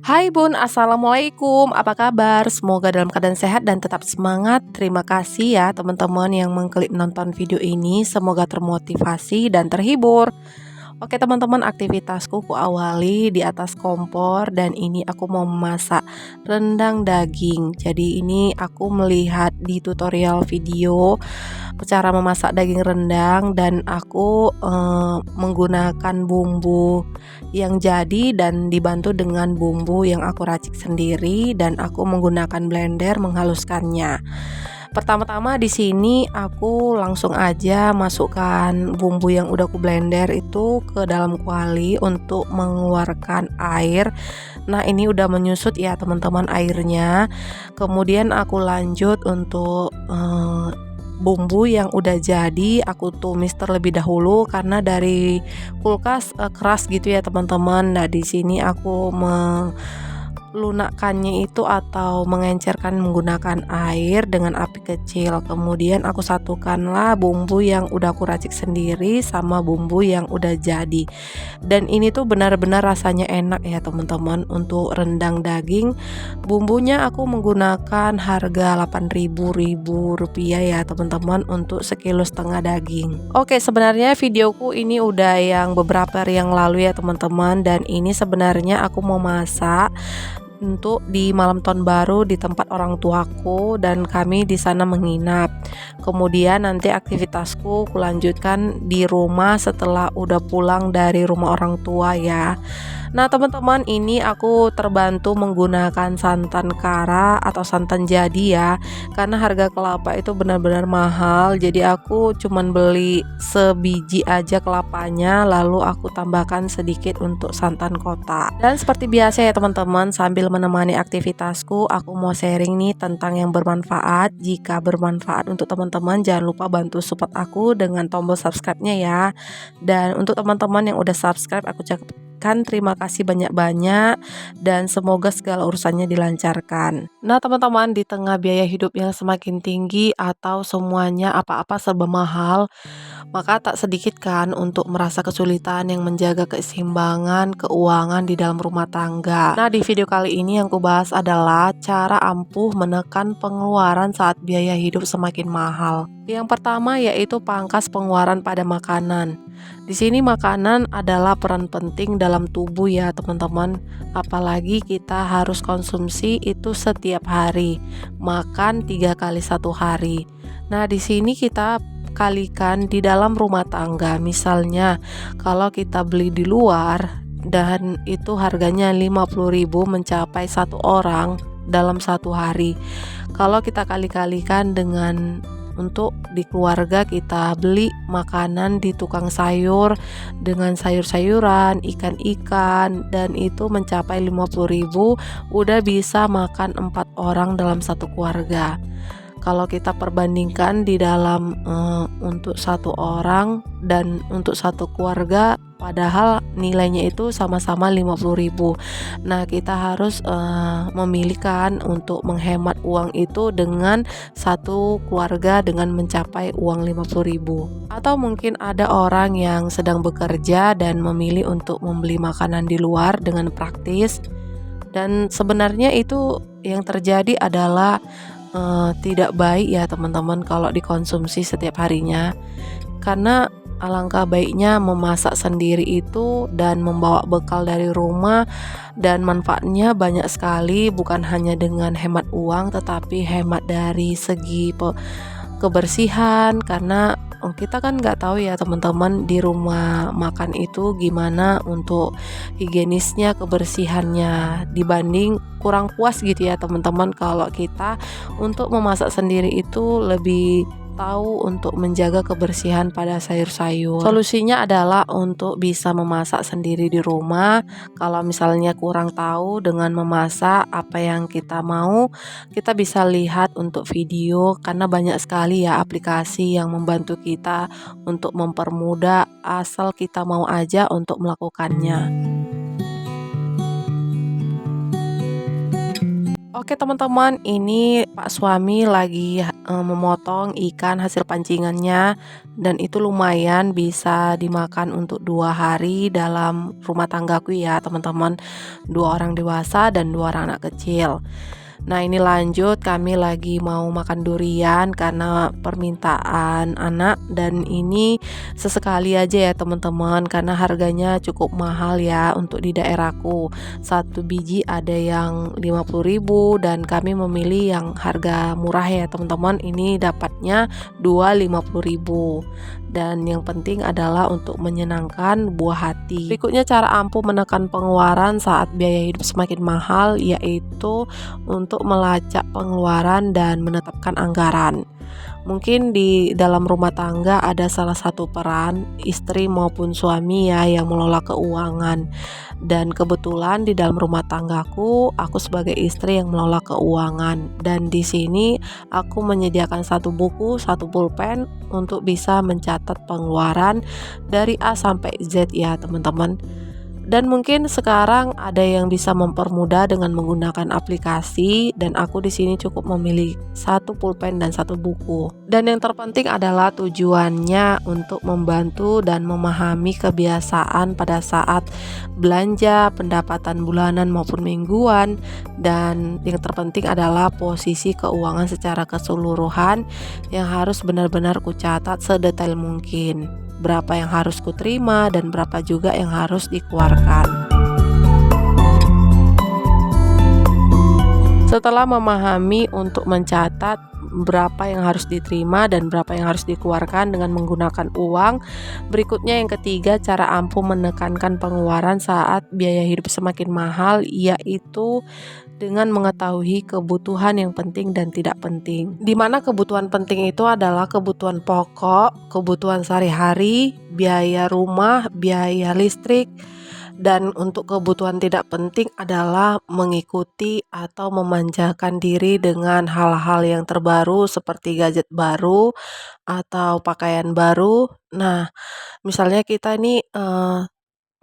Hai Bun, Assalamualaikum. Apa kabar? Semoga dalam keadaan sehat dan tetap semangat. Terima kasih ya teman-teman yang mengklik nonton video ini. Semoga termotivasi dan terhibur. Oke teman-teman, aktivitasku kuawali di atas kompor dan ini aku mau memasak rendang daging. Jadi ini aku melihat di tutorial video cara memasak daging rendang dan aku menggunakan bumbu yang jadi dan dibantu dengan bumbu yang aku racik sendiri dan aku menggunakan blender menghaluskannya. Pertama-tama di sini aku langsung aja masukkan bumbu yang udah aku blender itu ke dalam kuali untuk mengeluarkan air. Nah, ini udah menyusut ya teman-teman airnya. Kemudian aku lanjut untuk bumbu yang udah jadi aku tumis terlebih dahulu karena dari kulkas keras gitu ya teman-teman. Nah, di sini aku lunakkannya itu atau mengencerkan menggunakan air dengan api kecil. Kemudian aku satukanlah bumbu yang udah aku racik sendiri sama bumbu yang udah jadi. Dan ini tuh benar-benar rasanya enak ya teman-teman. Untuk rendang daging, bumbunya aku menggunakan harga Rp8.000 ya teman-teman untuk sekilo setengah daging. Oke, sebenarnya videoku ini udah yang beberapa hari yang lalu ya teman-teman, dan ini sebenarnya aku mau masak untuk di malam tahun baru di tempat orang tuaku dan kami di sana menginap. Kemudian nanti aktivitasku kulanjutkan di rumah setelah udah pulang dari rumah orang tua ya. Nah teman-teman, ini aku terbantu menggunakan santan kara atau santan jadi ya, karena harga kelapa itu benar-benar mahal. Jadi aku cuman beli sebiji aja kelapanya, lalu aku tambahkan sedikit untuk santan kota. Dan seperti biasa ya teman-teman, sambil menemani aktivitasku aku mau sharing nih tentang yang bermanfaat. Jika bermanfaat untuk teman-teman, jangan lupa bantu support aku dengan tombol subscribe-nya ya. Dan untuk teman-teman yang udah subscribe, aku terima kasih banyak-banyak dan semoga segala urusannya dilancarkan. Nah teman-teman, di tengah biaya hidup yang semakin tinggi atau semuanya apa-apa serba mahal, maka tak sedikit kan untuk merasa kesulitan yang menjaga keseimbangan keuangan di dalam rumah tangga. Nah, di video kali ini yang kubahas adalah cara ampuh menekan pengeluaran saat biaya hidup semakin mahal. Yang pertama yaitu pangkas pengeluaran pada makanan. Di sini makanan adalah peran penting dalam tubuh ya teman-teman. Apalagi kita harus konsumsi itu setiap hari. Makan 3 kali satu hari. Nah, di sini kita kalikan di dalam rumah tangga. Misalnya kalau kita beli di luar dan itu harganya 50.000 mencapai satu orang dalam satu hari. Kalau kita kali-kalikan dengan untuk di keluarga kita beli makanan di tukang sayur dengan sayur-sayuran, ikan-ikan, dan itu mencapai 50.000, udah bisa makan 4 orang dalam satu keluarga. Kalau kita perbandingkan di dalam untuk satu orang dan untuk satu keluarga, padahal nilainya itu sama-sama 50.000. Nah, kita harus memilihkan untuk menghemat uang itu dengan satu keluarga dengan mencapai uang 50.000. Atau mungkin ada orang yang sedang bekerja dan memilih untuk membeli makanan di luar dengan praktis. Dan sebenarnya itu yang terjadi adalah tidak baik ya teman-teman kalau dikonsumsi setiap harinya, karena alangkah baiknya memasak sendiri itu dan membawa bekal dari rumah, dan manfaatnya banyak sekali, bukan hanya dengan hemat uang tetapi hemat dari segi kebersihan, karena kita kan nggak tahu ya teman-teman di rumah makan itu gimana untuk higienisnya, kebersihannya, dibanding kurang puas gitu ya teman-teman kalau kita untuk memasak sendiri itu lebih tahu untuk menjaga kebersihan pada sayur-sayur. Solusinya adalah untuk bisa memasak sendiri di rumah. Kalau misalnya kurang tahu dengan memasak apa yang kita mau, kita bisa lihat untuk video, karena banyak sekali ya aplikasi yang membantu kita untuk mempermudah, asal kita mau aja untuk melakukannya. Oke teman-teman, ini Pak suami lagi memotong ikan hasil pancingannya dan itu lumayan bisa dimakan untuk 2 hari dalam rumah tanggaku ya teman-teman. 2 orang dewasa dan 2 orang anak kecil. Nah ini lanjut, kami lagi mau makan durian karena permintaan anak, dan ini sesekali aja ya teman-teman karena harganya cukup mahal ya untuk di daerahku. Satu biji ada yang 50.000 dan kami memilih yang harga murah ya teman-teman. Ini dapatnya 2 50.000, dan yang penting adalah untuk menyenangkan buah hati. Berikutnya cara ampuh menekan pengeluaran saat biaya hidup semakin mahal, yaitu untuk melacak pengeluaran dan menetapkan anggaran. Mungkin di dalam rumah tangga ada salah satu peran istri maupun suami ya yang mengelola keuangan. Dan kebetulan di dalam rumah tanggaku, aku sebagai istri yang mengelola keuangan. Dan di sini aku menyediakan satu buku, satu pulpen untuk bisa mencatat pengeluaran dari A sampai Z ya teman-teman. Dan mungkin sekarang ada yang bisa mempermudah dengan menggunakan aplikasi, dan aku di sini cukup memilih satu pulpen dan satu buku. Dan yang terpenting adalah tujuannya untuk membantu dan memahami kebiasaan pada saat belanja, pendapatan bulanan maupun mingguan, dan yang terpenting adalah posisi keuangan secara keseluruhan yang harus benar-benar kucatat sedetail mungkin. Berapa yang harus kuterima dan berapa juga yang harus dikeluarkan. Setelah memahami untuk mencatat berapa yang harus diterima dan berapa yang harus dikeluarkan dengan menggunakan uang, berikutnya yang ketiga, cara ampuh menekankan pengeluaran saat biaya hidup semakin mahal, yaitu dengan mengetahui kebutuhan yang penting dan tidak penting. Di mana kebutuhan penting itu adalah kebutuhan pokok, kebutuhan sehari-hari, biaya rumah, biaya listrik, dan untuk kebutuhan tidak penting adalah mengikuti atau memanjakan diri dengan hal-hal yang terbaru seperti gadget baru atau pakaian baru. Nah, misalnya kita ini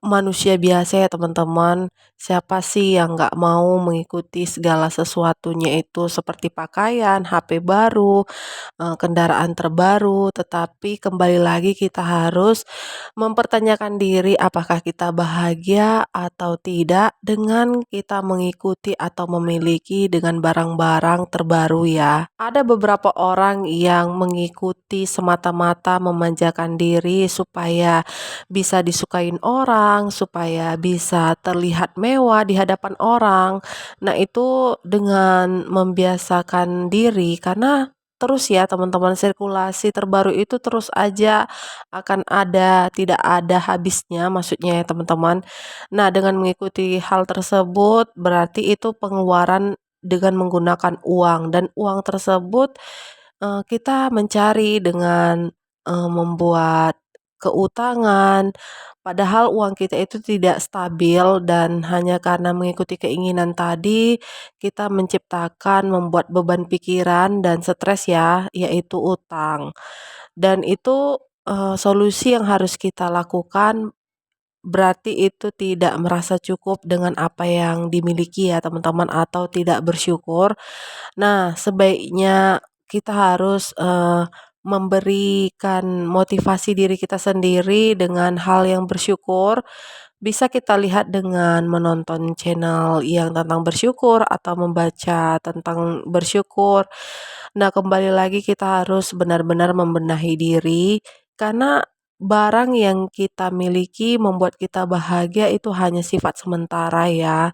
manusia biasa ya teman-teman. Siapa sih yang nggak mau mengikuti segala sesuatunya itu seperti pakaian, HP baru, kendaraan terbaru. Tetapi kembali lagi kita harus mempertanyakan diri apakah kita bahagia atau tidak dengan kita mengikuti atau memiliki dengan barang-barang terbaru ya. Ada beberapa orang yang mengikuti semata-mata memanjakan diri supaya bisa disukain orang, supaya bisa terlihat mewah di hadapan orang. Nah, itu dengan membiasakan diri, karena terus ya teman-teman, sirkulasi terbaru itu terus aja akan ada, tidak ada habisnya maksudnya ya teman-teman. Nah, dengan mengikuti hal tersebut berarti itu pengeluaran dengan menggunakan uang, dan uang tersebut kita mencari dengan membuat keutangan, padahal uang kita itu tidak stabil, dan hanya karena mengikuti keinginan tadi, kita menciptakan membuat beban pikiran dan stres ya, yaitu utang. Dan itu solusi yang harus kita lakukan, berarti itu tidak merasa cukup dengan apa yang dimiliki ya teman-teman, atau tidak bersyukur. Nah, sebaiknya kita harus memberikan motivasi diri kita sendiri dengan hal yang bersyukur. Bisa kita lihat dengan menonton channel yang tentang bersyukur atau membaca tentang bersyukur. Nah, kembali lagi kita harus benar-benar membenahi diri, karena barang yang kita miliki membuat kita bahagia itu hanya sifat sementara ya.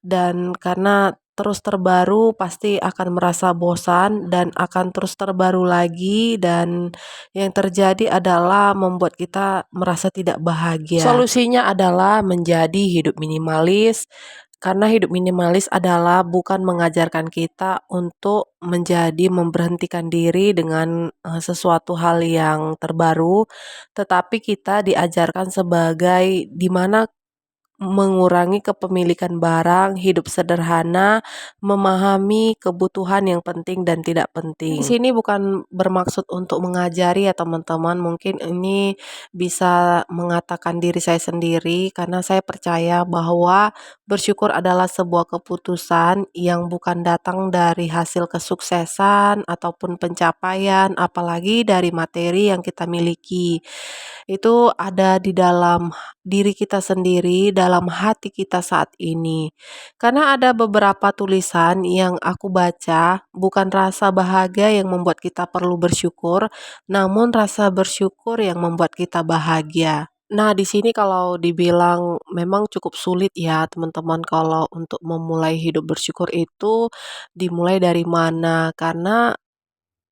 Dan karena terus terbaru pasti akan merasa bosan dan akan terus terbaru lagi, dan yang terjadi adalah membuat kita merasa tidak bahagia. Solusinya adalah menjadi hidup minimalis, karena hidup minimalis adalah bukan mengajarkan kita untuk menjadi memberhentikan diri dengan sesuatu hal yang terbaru, tetapi kita diajarkan sebagai di mana mengurangi kepemilikan barang, hidup sederhana, memahami kebutuhan yang penting dan tidak penting. Di sini bukan bermaksud untuk mengajari ya teman-teman, mungkin ini bisa mengatakan diri saya sendiri karena saya percaya bahwa bersyukur adalah sebuah keputusan yang bukan datang dari hasil kesuksesan ataupun pencapaian, apalagi dari materi yang kita miliki. Itu ada di dalam diri kita sendiri, dalam hati kita saat ini. Karena ada beberapa tulisan yang aku baca, bukan rasa bahagia yang membuat kita perlu bersyukur, namun rasa bersyukur yang membuat kita bahagia. Nah, di sini kalau dibilang memang cukup sulit ya, teman-teman, kalau untuk memulai hidup bersyukur itu dimulai dari mana? Karena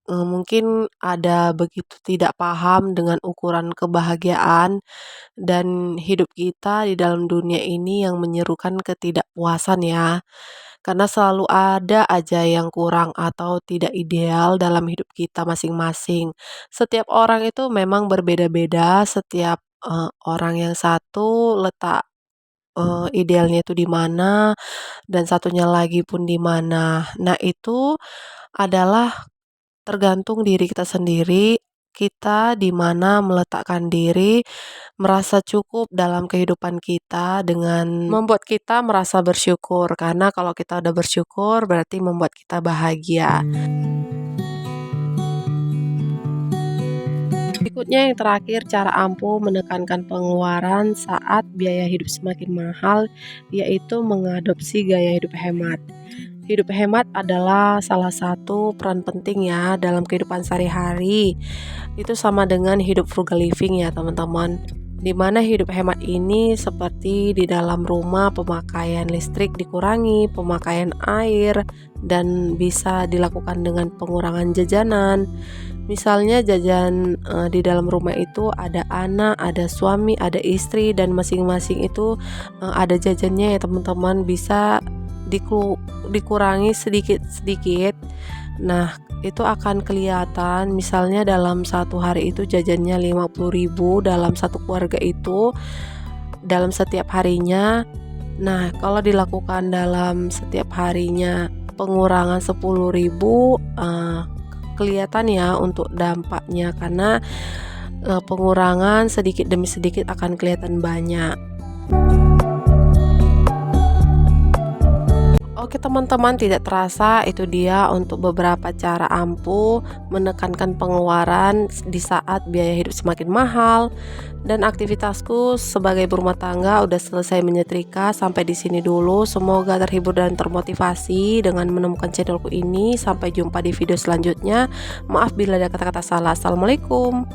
mungkin ada begitu tidak paham dengan ukuran kebahagiaan dan hidup kita di dalam dunia ini yang menyerukan ketidakpuasan ya. Karena selalu ada aja yang kurang atau tidak ideal dalam hidup kita masing-masing. Setiap orang itu memang berbeda-beda, setiap orang yang satu letak idealnya itu di mana dan satunya lagi pun di mana. Nah, itu adalah tergantung diri kita sendiri, kita di mana meletakkan diri, merasa cukup dalam kehidupan kita dengan membuat kita merasa bersyukur. Karena kalau kita udah bersyukur berarti membuat kita bahagia. Berikutnya yang terakhir, cara ampuh menekankan pengeluaran saat biaya hidup semakin mahal, yaitu mengadopsi gaya hidup hemat. Hidup hemat adalah salah satu peran penting ya dalam kehidupan sehari-hari. Itu sama dengan hidup frugal living ya teman-teman. Dimana hidup hemat ini seperti di dalam rumah pemakaian listrik dikurangi, pemakaian air, dan bisa dilakukan dengan pengurangan jajanan. Misalnya jajan di dalam rumah itu ada anak, ada suami, ada istri, dan masing-masing itu ada jajannya ya teman-teman, bisa dikurangi sedikit-sedikit. Nah, itu akan kelihatan misalnya dalam satu hari itu jajannya 50.000 dalam satu keluarga itu dalam setiap harinya. Nah, kalau dilakukan dalam setiap harinya pengurangan 10.000, kelihatan ya untuk dampaknya karena pengurangan sedikit demi sedikit akan kelihatan banyak. Oke teman-teman, tidak terasa itu dia untuk beberapa cara ampuh menekankan pengeluaran di saat biaya hidup semakin mahal. Dan aktivitasku sebagai berumah tangga udah selesai menyetrika. Sampai di sini dulu. Semoga terhibur dan termotivasi dengan menemukan channelku ini. Sampai jumpa di video selanjutnya. Maaf bila ada kata-kata salah. Assalamualaikum.